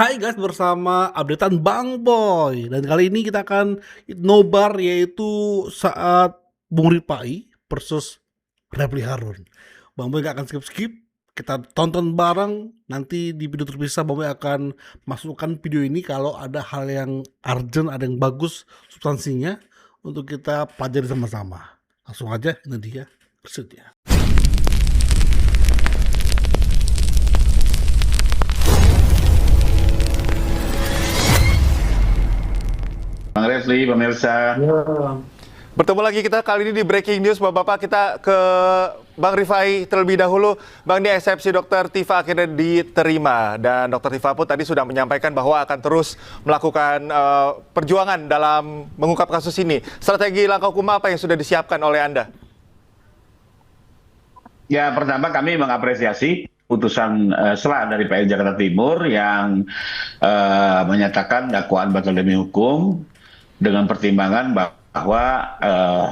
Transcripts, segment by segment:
Hai guys, bersama updatean Bang Boy. Dan kali ini kita akan nobar, yaitu saat Bung Ripai versus Refli Harun. Bang Boy gak akan skip-skip, kita tonton bareng. Nanti di video terpisah Bang Boy akan masukkan video ini kalau ada hal yang urgent, ada yang bagus substansinya untuk kita pelajari sama-sama. Langsung aja, ini dia bersedia. Bang Refli, pemirsa. Bertemu lagi kita kali ini di Breaking News, Bapak-Bapak. Kita ke Bang Rifai terlebih dahulu. Bang, ini eksepsi Dr. Tifa akhirnya diterima. Dan Dr. Tifa pun tadi sudah menyampaikan bahwa akan terus melakukan perjuangan dalam mengungkap kasus ini. Strategi langkah hukum apa yang sudah disiapkan oleh Anda? Ya, pertama kami mengapresiasi putusan SELA dari PN Jakarta Timur yang menyatakan dakwaan batal demi hukum dengan pertimbangan bahwa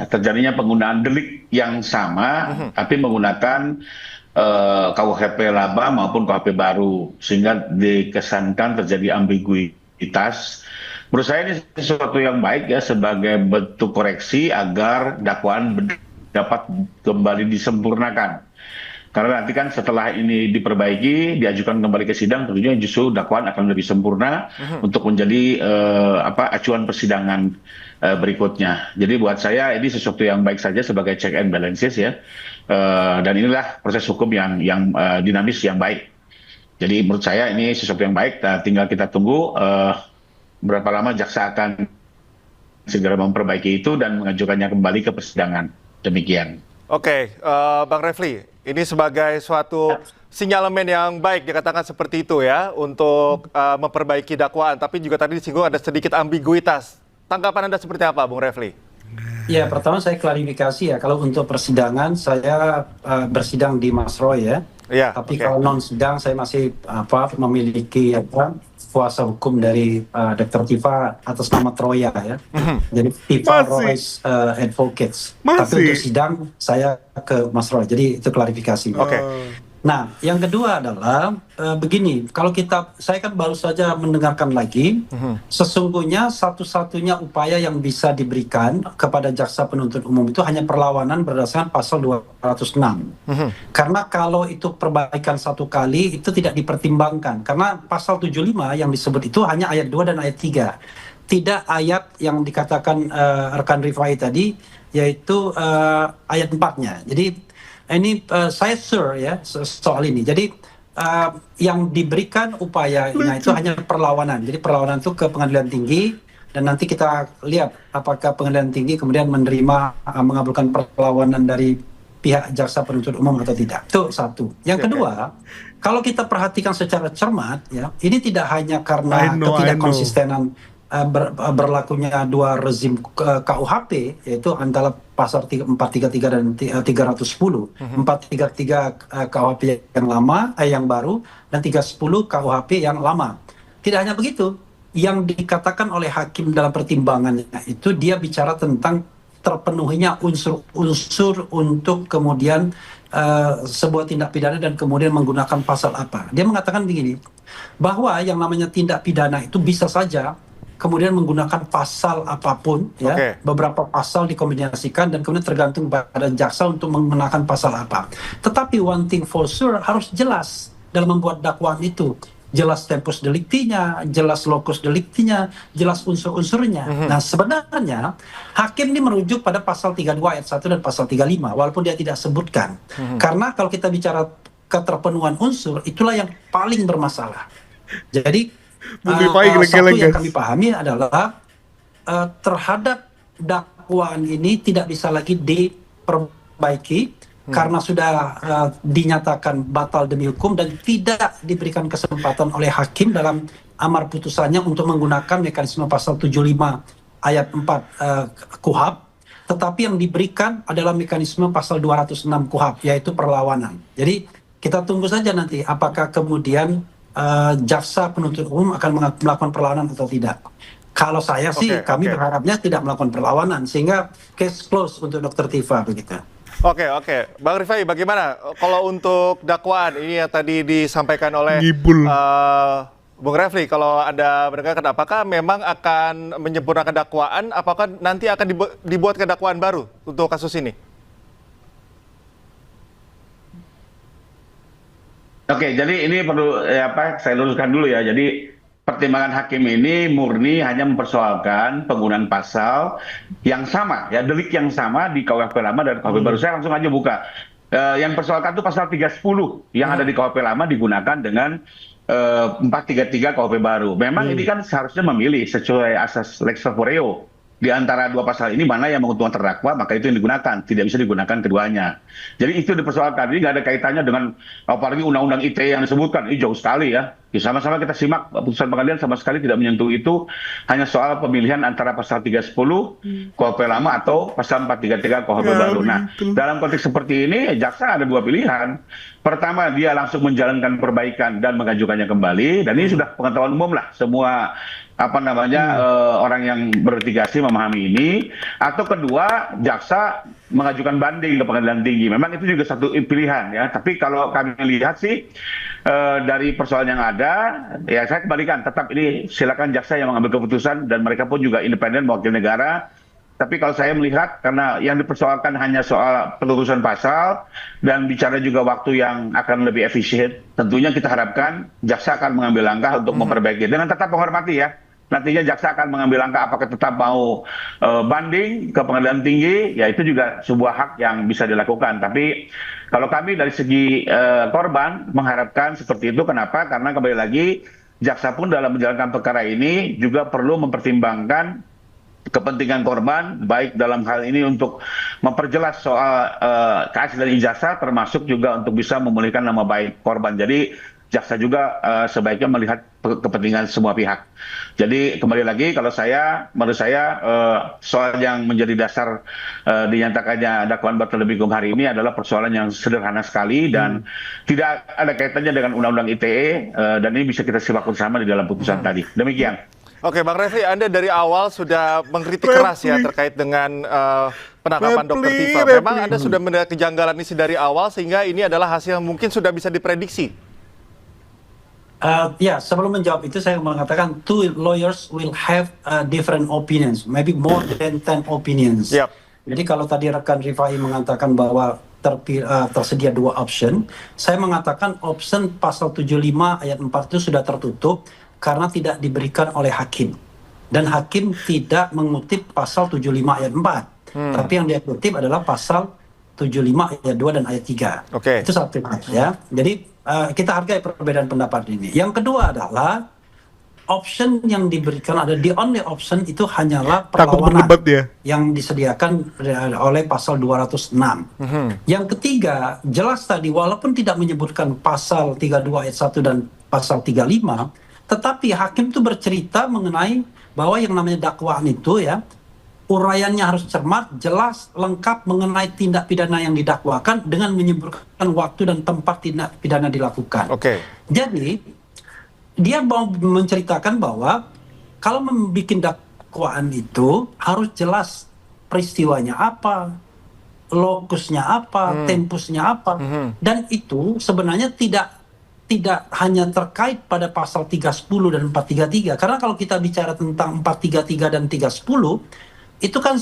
terjadinya penggunaan delik yang sama, tapi menggunakan KUHP lama maupun KUHP baru, sehingga dikesankan terjadi ambiguitas. Menurut saya ini sesuatu yang baik ya, sebagai bentuk koreksi agar dakwaan dapat kembali disempurnakan. Karena nanti kan setelah ini diperbaiki, diajukan kembali ke sidang, tentunya justru dakwaan akan lebih sempurna untuk menjadi acuan persidangan berikutnya. Jadi buat saya ini sesuatu yang baik saja sebagai check and balances ya. Dan inilah proses hukum yang dinamis, yang baik. Jadi menurut saya ini sesuatu yang baik. Tinggal kita tunggu berapa lama jaksa akan segera memperbaiki itu dan mengajukannya kembali ke persidangan. Demikian. Oke, Bang Refli, ini sebagai suatu sinyalemen yang baik dikatakan seperti itu ya untuk memperbaiki dakwaan, tapi juga tadi disinggung ada sedikit ambiguitas. Tanggapan Anda seperti apa, Bung Refli? Ya, pertama saya klarifikasi ya, kalau untuk persidangan saya bersidang di Masroy ya. Ya, tapi kalau non sidang saya masih memiliki kuasa hukum dari Dr. Tifa atas nama Troya ya. Jadi Tifa Royce Advocates. Tapi untuk sidang saya ke Mas Roy. Jadi itu klarifikasi. Oke. Nah, yang kedua adalah begini, kalau saya kan baru saja mendengarkan lagi, sesungguhnya satu-satunya upaya yang bisa diberikan kepada jaksa penuntut umum itu hanya perlawanan berdasarkan pasal 206. Karena kalau itu perbaikan satu kali, itu tidak dipertimbangkan. Karena pasal 75 yang disebut itu hanya ayat 2 dan ayat 3. Tidak ayat yang dikatakan rekan Rifai tadi, yaitu ayat 4-nya. Jadi ini saya sure ya soal ini. Jadi yang diberikan upayanya itu hanya perlawanan. Jadi perlawanan itu ke pengadilan tinggi dan nanti kita lihat apakah pengadilan tinggi kemudian menerima mengabulkan perlawanan dari pihak jaksa penuntut umum atau tidak. Itu satu. Yang kedua, kalau kita perhatikan secara cermat ya, ini tidak hanya karena ketidakkonsistenan berlakunya dua rezim KUHP, yaitu antara pasal 433 dan 310. 433 KUHP yang lama, yang baru, dan 310 KUHP yang lama. Tidak hanya begitu, yang dikatakan oleh hakim dalam pertimbangannya itu dia bicara tentang terpenuhinya unsur-unsur untuk kemudian sebuah tindak pidana dan kemudian menggunakan pasal apa. Dia mengatakan begini, bahwa yang namanya tindak pidana itu bisa saja kemudian menggunakan pasal apapun, ya, beberapa pasal dikombinasikan dan kemudian tergantung pada jaksa untuk menggunakan pasal apa. Tetapi one thing for sure harus jelas dalam membuat dakwaan itu. Jelas tempus delictinya, jelas locus delictinya, jelas unsur-unsurnya. Nah sebenarnya hakim ini merujuk pada pasal 32 ayat 1 dan pasal 35, walaupun dia tidak sebutkan. Karena kalau kita bicara keterpenuhan unsur, itulah yang paling bermasalah. Jadi satu yang kami pahami adalah terhadap dakwaan ini tidak bisa lagi diperbaiki karena sudah dinyatakan batal demi hukum dan tidak diberikan kesempatan oleh hakim dalam amar putusannya untuk menggunakan mekanisme pasal 75 ayat 4 KUHP, tetapi yang diberikan adalah mekanisme pasal 206 KUHP, yaitu perlawanan. Jadi kita tunggu saja nanti apakah kemudian jaksa penuntut umum akan melakukan perlawanan atau tidak. Kalau saya sih, kami berharapnya tidak melakukan perlawanan, sehingga case close untuk Dr. Tifa begitu. Oke. Bang Rifai, bagaimana kalau untuk dakwaan ini yang tadi disampaikan oleh Bung Refli, kalau Anda mendengarkan, apakah memang akan menyempurnakan dakwaan, apakah nanti akan dibuat dakwaan baru untuk kasus ini? Oke, jadi ini perlu saya luruskan dulu ya. Jadi pertimbangan hakim ini murni hanya mempersoalkan penggunaan pasal yang sama, ya delik yang sama di KUHP lama dan KUHP baru. Saya langsung aja buka. Yang persoalkan itu pasal 310 yang ada di KUHP lama digunakan dengan 433 KUHP baru. Memang ini kan seharusnya memilih sesuai asas lex favoreo. Di antara dua pasal ini mana yang menguntungkan terdakwa, maka itu yang digunakan. Tidak bisa digunakan keduanya. Jadi itu dipersoalkan. Ini nggak ada kaitannya dengan apalagi undang-undang ITE yang disebutkan. Ini jauh sekali ya. Sama-sama kita simak putusan pengadilan sama sekali tidak menyentuh itu. Hanya soal pemilihan antara pasal 310 KUHP lama atau pasal 433 KUHP baru. Nah, dalam konteks seperti ini, jaksa ada dua pilihan. Pertama, dia langsung menjalankan perbaikan dan mengajukannya kembali. Dan ini sudah pengetahuan umum lah. Semua orang yang berlitigasi memahami ini. Atau kedua, jaksa mengajukan banding ke pengadilan tinggi. Memang itu juga satu pilihan ya. Tapi kalau kami lihat sih dari persoalan yang ada, ya saya kembalikan. Tetap ini silakan jaksa yang mengambil keputusan dan mereka pun juga independen mewakili negara. Tapi kalau saya melihat karena yang dipersoalkan hanya soal pelurusan pasal dan bicara juga waktu yang akan lebih efisien, tentunya kita harapkan jaksa akan mengambil langkah untuk memperbaiki dengan tetap menghormati ya. Nantinya jaksa akan mengambil langkah apakah tetap mau banding ke pengadilan tinggi, ya itu juga sebuah hak yang bisa dilakukan. Tapi kalau kami dari segi korban mengharapkan seperti itu, kenapa? Karena kembali lagi jaksa pun dalam menjalankan perkara ini juga perlu mempertimbangkan kepentingan korban, baik dalam hal ini untuk memperjelas soal keaslian ijazah, termasuk juga untuk bisa memulihkan nama baik korban. Jadi jaksa juga sebaiknya melihat kepentingan semua pihak. Jadi kembali lagi, menurut saya soal yang menjadi dasar dinyatakannya dakwaan Bartolomé Gong hari ini adalah persoalan yang sederhana sekali dan tidak ada kaitannya dengan Undang-Undang ITE dan ini bisa kita simak bersama di dalam putusan tadi. Demikian. Oke, Bang Refli, Anda dari awal sudah mengkritik keras ya terkait dengan penangkapan Dr. Tifa. Memang Anda sudah mendengar kejanggalan ini dari awal sehingga ini adalah hasil yang mungkin sudah bisa diprediksi. Ya, sebelum menjawab itu saya mengatakan two lawyers will have different opinions, maybe more than 10 opinions. Yep. Jadi kalau tadi rekan Rifai mengatakan bahwa tersedia dua option, saya mengatakan option pasal 75 ayat 4 itu sudah tertutup karena tidak diberikan oleh hakim. Dan hakim tidak mengutip pasal 75 ayat 4. Tapi yang dia kutip adalah pasal 75 ayat 2 dan ayat 3. Okay. Itu satu ya. Jadi kita hargai perbedaan pendapat ini. Yang kedua adalah option yang diberikan ada the only option itu hanyalah perlawanan yang disediakan oleh pasal 206. Yang ketiga, jelas tadi walaupun tidak menyebutkan pasal 32 ayat 1 dan pasal 35, tetapi hakim itu bercerita mengenai bahwa yang namanya dakwaan itu ya, uraiannya harus cermat, jelas, lengkap mengenai tindak pidana yang didakwakan dengan menyebutkan waktu dan tempat tindak pidana dilakukan. Oke. Jadi, dia mau menceritakan bahwa kalau membuat dakwaan itu harus jelas peristiwanya apa, lokusnya apa, tempusnya apa, dan itu sebenarnya tidak hanya terkait pada pasal 310 dan 433. Karena kalau kita bicara tentang 433 dan 310, itu kan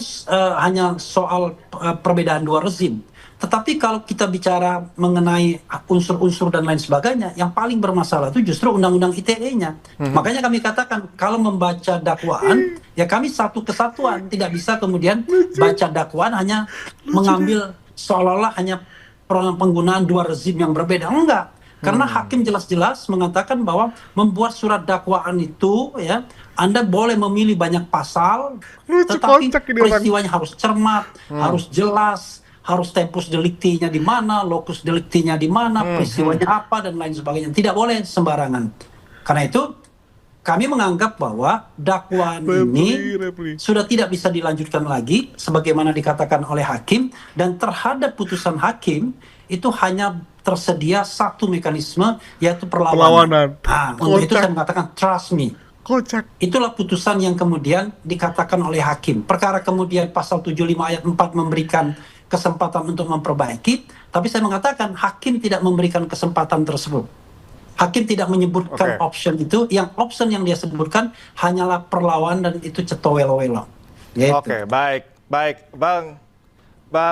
hanya soal perbedaan dua rezim. Tetapi kalau kita bicara mengenai unsur-unsur dan lain sebagainya, yang paling bermasalah itu justru Undang-Undang ITE-nya. Makanya kami katakan, kalau membaca dakwaan, ya kami satu kesatuan. Tidak bisa kemudian baca dakwaan hanya mengambil seolah-olah hanya penggunaan dua rezim yang berbeda. Enggak. Karena hakim jelas-jelas mengatakan bahwa membuat surat dakwaan itu ya, Anda boleh memilih banyak pasal, tetapi peristiwanya harus cermat, harus jelas, harus tempus delicti-nya di mana, locus delicti-nya di mana, peristiwanya apa dan lain sebagainya. Tidak boleh sembarangan. Karena itu kami menganggap bahwa dakwaan ini sudah tidak bisa dilanjutkan lagi sebagaimana dikatakan oleh hakim, dan terhadap putusan hakim itu hanya tersedia satu mekanisme, yaitu perlawanan. Untuk itu saya mengatakan trust me. Kocak. Itulah putusan yang kemudian dikatakan oleh hakim. Perkara kemudian pasal 75 ayat 4 memberikan kesempatan untuk memperbaiki, tapi saya mengatakan hakim tidak memberikan kesempatan tersebut. Hakim tidak menyebutkan Oke. option itu, yang option yang dia sebutkan hanyalah perlawanan dan itu cetowelo-welo. Gitu. Oke, baik, Bang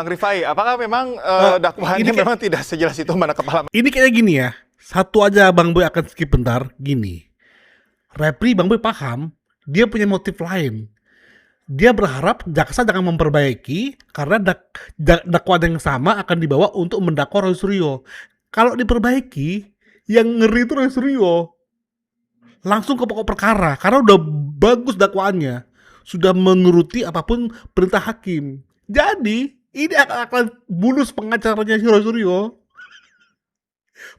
Rifai, apakah memang dakwaannya ini kayak- memang tidak sejelas itu mana kepala? Ini kayaknya gini ya. Satu aja Bang Boy akan skip bentar. Gini. Repri Bang Boy paham. Dia punya motif lain. Dia berharap jaksa jangan memperbaiki karena dakwaan yang sama akan dibawa untuk mendakwa Roy Suryo. Kalau diperbaiki, yang ngeri itu Roy Suryo. Langsung ke pokok perkara karena udah bagus dakwaannya. Sudah menuruti apapun perintah hakim. Jadi, ini akan bulus pengacaranya si Roy Suryo.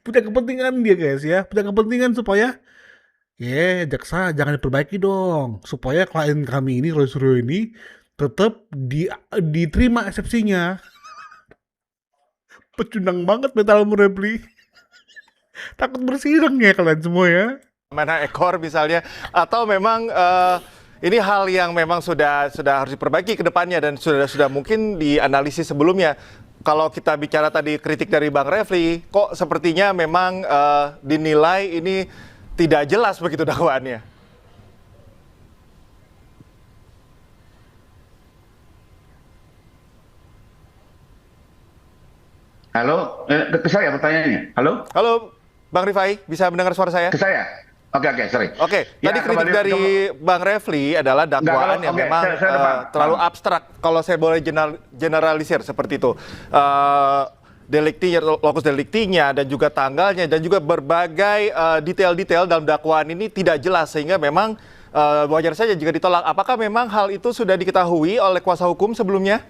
Punya kepentingan dia guys ya. Punya kepentingan supaya jaksa jangan diperbaiki dong, supaya klien kami ini Roy Suryo ini tetap diterima eksepsinya. Pecundang banget mentalmu Repli. Takut bersidang ya kalian semua ya. Mana ekor misalnya, atau memang ini hal yang memang sudah harus diperbaiki ke depannya dan sudah mungkin dianalisis sebelumnya. Kalau kita bicara tadi kritik dari Bang Refli, kok sepertinya memang dinilai ini tidak jelas begitu dakwaannya. Halo, ke saya pertanyaannya. Halo, Halo, Bang Rifai, bisa mendengar suara saya? ke saya. Oke, sorry. Oke, Ya, tadi kritik kembali dari Bang Refli adalah dakwaan yang oke, memang saya paham. terlalu abstrak. Kalau saya boleh generalisir seperti itu. Deliktinya, lokus deliktinya, dan juga tanggalnya, dan juga berbagai detail-detail dalam dakwaan ini tidak jelas, sehingga memang wajar saja jika ditolak. Apakah memang hal itu sudah diketahui oleh kuasa hukum sebelumnya?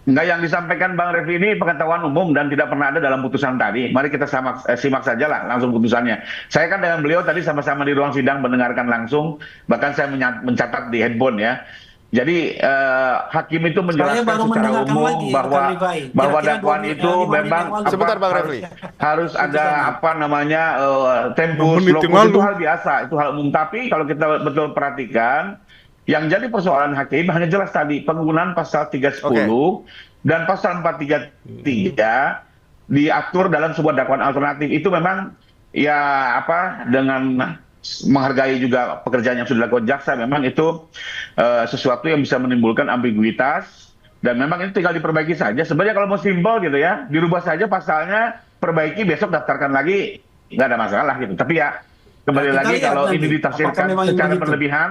Enggak, yang disampaikan Bang Refli ini pengetahuan umum dan tidak pernah ada dalam putusan tadi. Mari kita simak saja lah langsung putusannya. Saya kan dengan beliau tadi sama-sama di ruang sidang mendengarkan langsung, bahkan saya mencatat di handphone ya. Jadi hakim itu menjelaskan baru secara mendengarkan umum lagi, bahwa rekan Rifai. Kira-kira dakwaan 2 itu menit, 5 menit memang yang lalu. Sebentar, Bang Refli. harus ada apa namanya tempus, 6 menit yang lokus, itu lalu. hal biasa, itu hal umum. Tapi kalau kita betul perhatikan, yang jadi persoalan hakim hanya jelas tadi penggunaan pasal 310 dan pasal 433 diatur dalam sebuah dakwaan alternatif. Itu memang ya apa, dengan menghargai juga pekerjaan yang sudah dilakukan jaksa, memang itu sesuatu yang bisa menimbulkan ambiguitas dan memang itu tinggal diperbaiki saja. Sebenarnya kalau mau simpel gitu ya, dirubah saja pasalnya, perbaiki, besok daftarkan lagi, nggak ada masalah gitu. Tapi ya kembali Kita lagi lihat kalau nanti, ini apakah ditafsirkan memang secara begitu? berlebihan,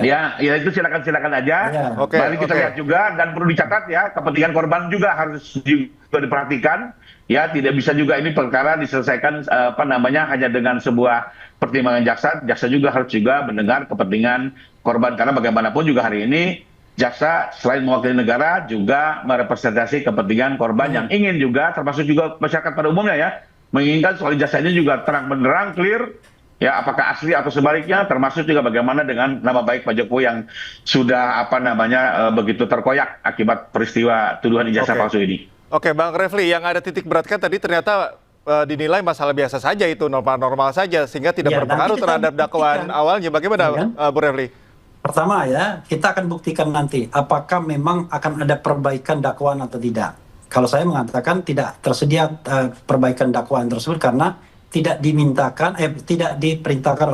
ya itu silakan aja. Ya. Oke, Mari kita oke. lihat juga, dan perlu dicatat ya, kepentingan korban juga harus juga diperhatikan. Ya, tidak bisa juga ini perkara diselesaikan apa namanya hanya dengan sebuah pertimbangan jaksa. Jaksa juga harus juga mendengar kepentingan korban, karena bagaimanapun juga hari ini jaksa selain mewakili negara juga merepresentasi kepentingan korban yang ingin juga, termasuk juga masyarakat pada umumnya ya, menginginkan soal jasanya juga terang benderang, clear. Ya, apakah asli atau sebaliknya, termasuk juga bagaimana dengan nama baik Pak Jokowi yang sudah apa namanya begitu terkoyak akibat peristiwa tuduhan ijazah Oke. palsu ini. Oke, Bang Refli, yang ada titik beratkan tadi ternyata dinilai masalah biasa saja, itu normal-normal saja, sehingga tidak Ya, berpengaruh nanti kita terhadap dakwaan buktikan. awalnya. Bagaimana, Ya kan? Bu Refli? Pertama ya, kita akan buktikan nanti apakah memang akan ada perbaikan dakwaan atau tidak. Kalau saya mengatakan tidak tersedia perbaikan dakwaan tersebut karena tidak diperintahkan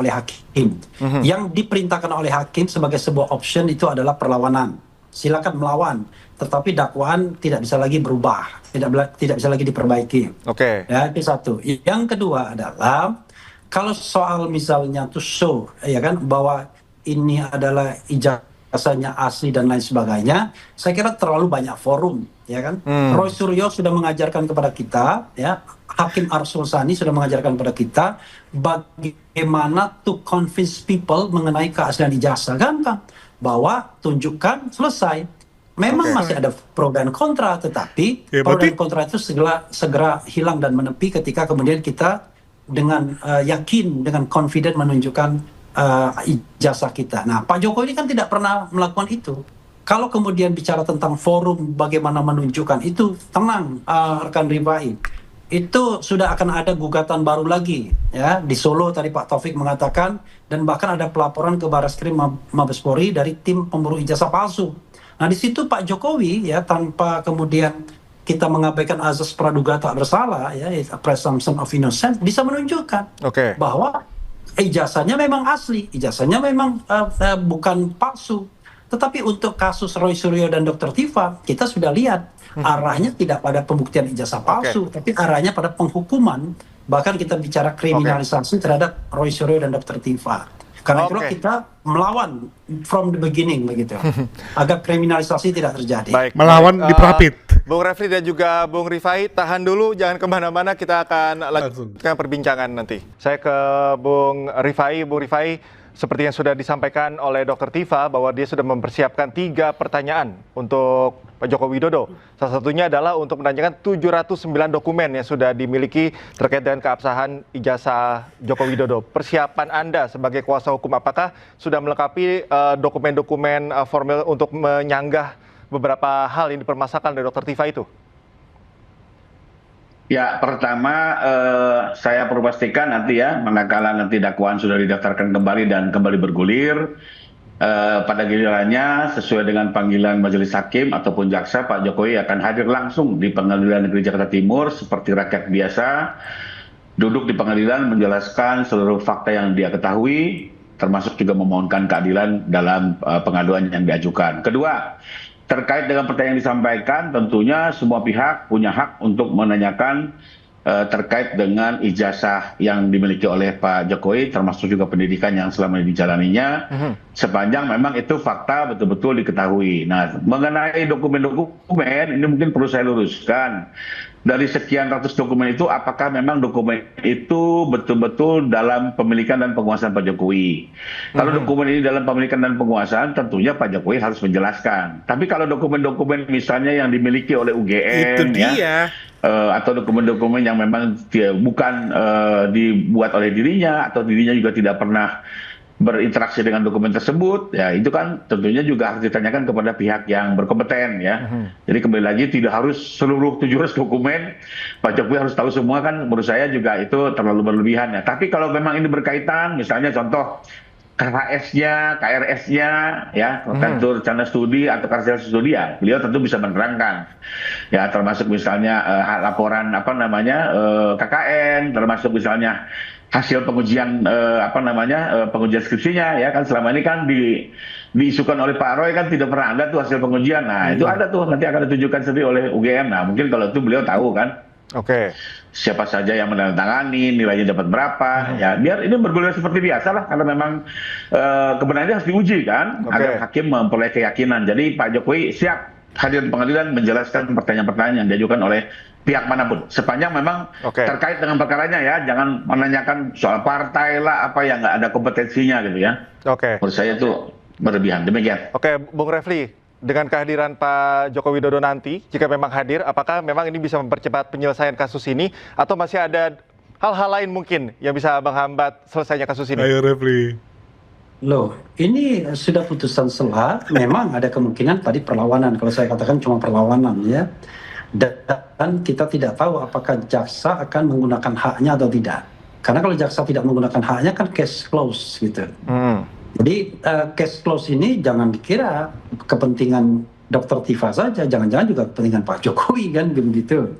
oleh hakim. Yang diperintahkan oleh hakim sebagai sebuah option itu adalah perlawanan. Silakan melawan, tetapi dakwaan tidak bisa lagi berubah, tidak bisa lagi diperbaiki. Oke. Ya, itu satu. Yang kedua adalah kalau soal misalnya to show ya kan bahwa ini adalah ijazahnya asli dan lain sebagainya, saya kira terlalu banyak forum, ya kan? Roy Suryo sudah mengajarkan kepada kita, ya, Hakim Arsul Sani sudah mengajarkan kepada kita bagaimana to convince people mengenai keaslian ijazah. Gampang, bahwa tunjukkan, selesai. Memang Oke. masih ada pro dan kontra, tetapi Ya, pro berarti- dan kontra itu segera hilang dan menepi ketika kemudian kita dengan yakin, dengan confident menunjukkan ijazah kita. Nah, Pak Jokowi ini kan tidak pernah melakukan itu. Kalau kemudian bicara tentang forum bagaimana menunjukkan itu, tenang rekan Rifai. Itu sudah akan ada gugatan baru lagi ya di Solo tadi Pak Taufik mengatakan, dan bahkan ada pelaporan ke Barreskrim Mabespori dari tim pemburu ijazah palsu. Nah, di situ Pak Jokowi ya tanpa kemudian kita mengabaikan azas praduga tak bersalah, ya, presumption of innocence, bisa menunjukkan bahwa ijazahnya memang asli, ijazahnya memang bukan palsu. Tetapi untuk kasus Roy Suryo dan Dr. Tifa, kita sudah lihat arahnya tidak pada pembuktian ijazah palsu, tapi arahnya pada penghukuman. Bahkan kita bicara kriminalisasi terhadap Roy Suryo dan Dr. Tifa. Karena itulah kita melawan from the beginning begitu, agar kriminalisasi tidak terjadi. Baik, melawan diperapit. Bung Refli dan juga Bung Rifai, tahan dulu, jangan kemana-mana, kita akan lanjutkan perbincangan nanti. Saya ke Bung Rifai. Bung Rifai, seperti yang sudah disampaikan oleh Dr. Tifa bahwa dia sudah mempersiapkan 3 pertanyaan untuk Pak Joko Widodo. Salah satunya adalah untuk menanyakan 709 dokumen yang sudah dimiliki terkait dengan keabsahan ijazah Joko Widodo. Persiapan Anda sebagai kuasa hukum, apakah sudah melengkapi dokumen-dokumen formal untuk menyanggah beberapa hal yang dipermasalahkan dari Dr. Tifa itu? Ya, pertama saya perlu pastikan nanti ya, manakala nanti dakwaan sudah didaftarkan kembali dan kembali bergulir, pada gilirannya sesuai dengan panggilan majelis hakim ataupun jaksa, Pak Jokowi akan hadir langsung di Pengadilan Negeri Jakarta Timur seperti rakyat biasa, duduk di pengadilan menjelaskan seluruh fakta yang dia ketahui, termasuk juga memohonkan keadilan dalam pengaduan yang diajukan. Kedua, terkait dengan pertanyaan yang disampaikan, tentunya semua pihak punya hak untuk menanyakan terkait dengan ijazah yang dimiliki oleh Pak Jokowi, termasuk juga pendidikan yang selama ini dijalaninya, sepanjang memang itu fakta betul-betul diketahui. Nah, mengenai dokumen-dokumen, ini mungkin perlu saya luruskan. Dari sekian ratus dokumen itu, apakah memang dokumen itu betul-betul dalam pemilikan dan penguasaan Pak Jokowi? Kalau dokumen ini dalam pemilikan dan penguasaan, tentunya Pak Jokowi harus menjelaskan. Tapi kalau dokumen-dokumen misalnya yang dimiliki oleh UGM, atau dokumen-dokumen yang memang bukan dibuat oleh dirinya, atau dirinya juga tidak pernah berinteraksi dengan dokumen tersebut, ya itu kan tentunya juga harus ditanyakan kepada pihak yang berkompeten ya. Jadi kembali lagi, tidak harus seluruh 700 dokumen Pak Jokowi harus tahu semua, kan menurut saya juga itu terlalu berlebihan ya. Tapi kalau memang ini berkaitan, misalnya contoh KHS-nya, KRS-nya, ya, tentu rencana studi atau karya studi, ya, beliau tentu bisa menerangkan, ya, termasuk misalnya laporan KKN, termasuk misalnya hasil pengujian pengujian skripsinya, ya kan selama ini kan diisukan oleh Pak Roy kan tidak pernah ada tuh hasil pengujian. Nah itu ada tuh, nanti akan ditunjukkan sendiri oleh UGM. Nah mungkin kalau itu beliau tahu kan. Siapa saja yang menandatangani, nilainya dapat berapa, ya biar ini bergulir seperti biasa lah, karena memang kebenarannya harus diuji kan, agar hakim memperoleh keyakinan. Jadi Pak Jokowi siap hadir di pengadilan menjelaskan pertanyaan-pertanyaan yang diajukan oleh pihak manapun, sepanjang memang terkait dengan perkaranya ya, jangan menanyakan soal partai lah, apa yang nggak ada kompetensinya gitu ya. Menurut saya itu berlebihan, demikian. Bung Refli, dengan kehadiran Pak Joko Widodo nanti, jika memang hadir, apakah memang ini bisa mempercepat penyelesaian kasus ini, atau masih ada hal-hal lain mungkin yang bisa menghambat selesainya kasus ini? Ayo Refli. Loh, ini sudah putusan sela, memang ada kemungkinan tadi perlawanan, kalau saya katakan cuma perlawanan ya. Dan kita tidak tahu apakah jaksa akan menggunakan haknya atau tidak. Karena kalau jaksa tidak menggunakan haknya kan case close gitu. Jadi case close ini jangan dikira kepentingan Dr. Tifa saja, jangan-jangan juga kepentingan Pak Jokowi kan begitu.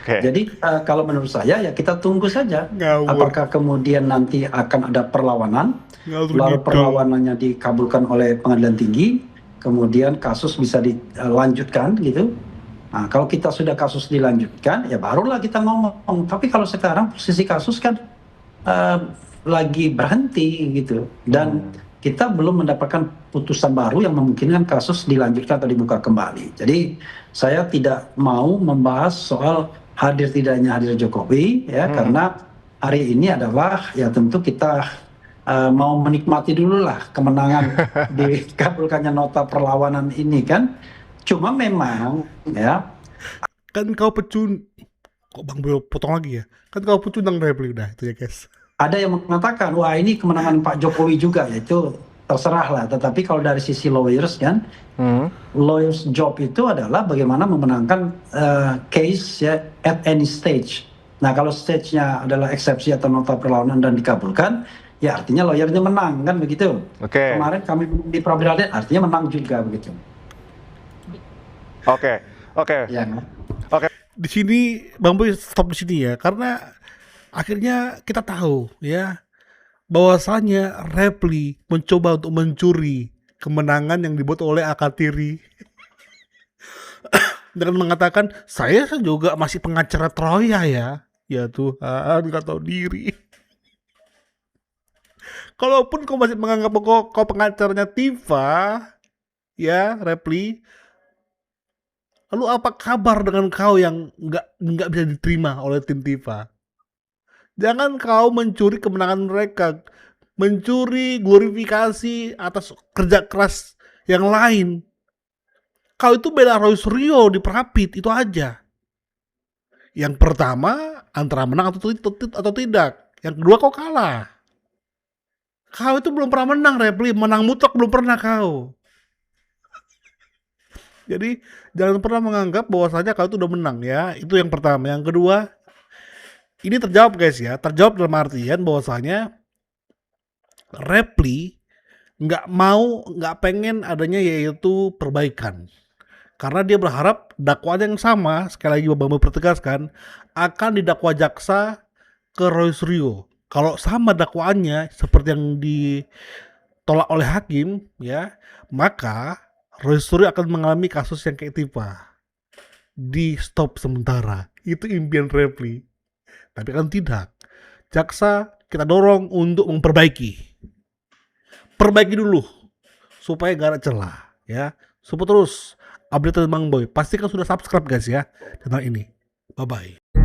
Jadi kalau menurut saya ya kita tunggu saja apakah kemudian nanti akan ada perlawanan, lalu perlawanannya dikabulkan oleh pengadilan tinggi, kemudian kasus bisa dilanjutkan gitu. Nah, kalau kita sudah kasus dilanjutkan, ya barulah kita ngomong. Tapi kalau sekarang posisi kasus kan lagi berhenti gitu, dan kita belum mendapatkan putusan baru yang memungkinkan kasus dilanjutkan atau dibuka kembali. Jadi saya tidak mau membahas soal hadir tidaknya hadir Jokowi, ya, karena hari ini adalah ya tentu kita mau menikmati dulu lah kemenangan dikabulkannya nota perlawanan ini kan. Cuma memang ya kan kau kok Bang Bel potong lagi ya, kan kau pecundang Refli udah itu ya guys. Ada yang mengatakan wah ini kemenangan Pak Jokowi juga, itu terserah lah. Tetapi kalau dari sisi lawyers kan, lawyers job itu adalah bagaimana memenangkan case ya at any stage. Nah kalau stage-nya adalah eksepsi atau nota perlawanan dan dikabulkan, ya artinya lawyernya menang kan begitu. Kemarin kami di pra-peradilan artinya menang juga begitu. Oke. Ya. di sini Bang Boy stop di sini ya, karena akhirnya kita tahu ya bahwasanya Reply mencoba untuk mencuri kemenangan yang dibuat oleh Akatiri dengan mengatakan saya juga masih pengacara Troya ya. Ya Tuhan, nggak tahu diri. Kalaupun kau masih menganggap kau pengacaranya Tifa, ya Reply, lalu apa kabar dengan kau yang nggak bisa diterima oleh tim Tifa? Jangan kau mencuri kemenangan mereka, mencuri glorifikasi atas kerja keras yang lain. Kau itu bela Royce Rio di Prapit, itu aja. Yang pertama antara menang atau tidak. Yang kedua kau kalah. Kau itu belum pernah menang, Reply. Menang mutlak belum pernah kau. Jadi jangan pernah menganggap bahwasanya kau itu udah menang ya. Itu yang pertama. Yang kedua, ini terjawab guys ya. Terjawab dalam artian bahwasanya Reply nggak pengen adanya yaitu perbaikan. Karena dia berharap dakwaan yang sama, sekali lagi Bang pertegaskan, akan didakwa jaksa ke Royce Rio. Kalau sama dakwaannya seperti yang ditolak oleh hakim, ya, maka Royce Rio akan mengalami kasus yang kayak Tifa. Di stop sementara. Itu impian Reply. Tapi kan tidak. Jaksa kita dorong untuk memperbaiki. Perbaiki dulu supaya gak ada celah, ya. Support terus update Bang Boy. Pastikan sudah subscribe guys ya channel ini. Bye bye.